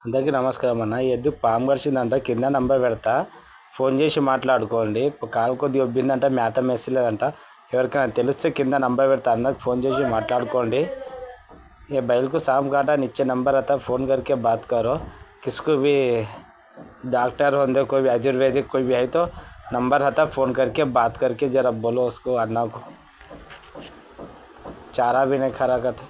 అందరికీ నమస్కారం అన్న. ఈ ఎద్దుకు పాము కరిచిందంట. కింద నంబర్ పెడతా, ఫోన్ చేసి మాట్లాడుకోండి. కాలు కొద్దిగా ఉబ్బిందంట, మేత మెస్సలేదంట. ఎవరికైనా తెలిస్తే కింద నంబర్ పెడతా, అన్నకు ఫోन చేసి మాట్లాడుకోండి. ये बैल को शाम काटा नीचे नंबर आता, फ़ोन करके बात करो. किसको भी डॉक्टर होंगे, कोई भी आयुर्वेदिक कोई भी है तो नंबर आता, फ़ोन करके बात करके ज़रा बोलो उसको, अन्ना को चारा भी नहीं खा रहा था.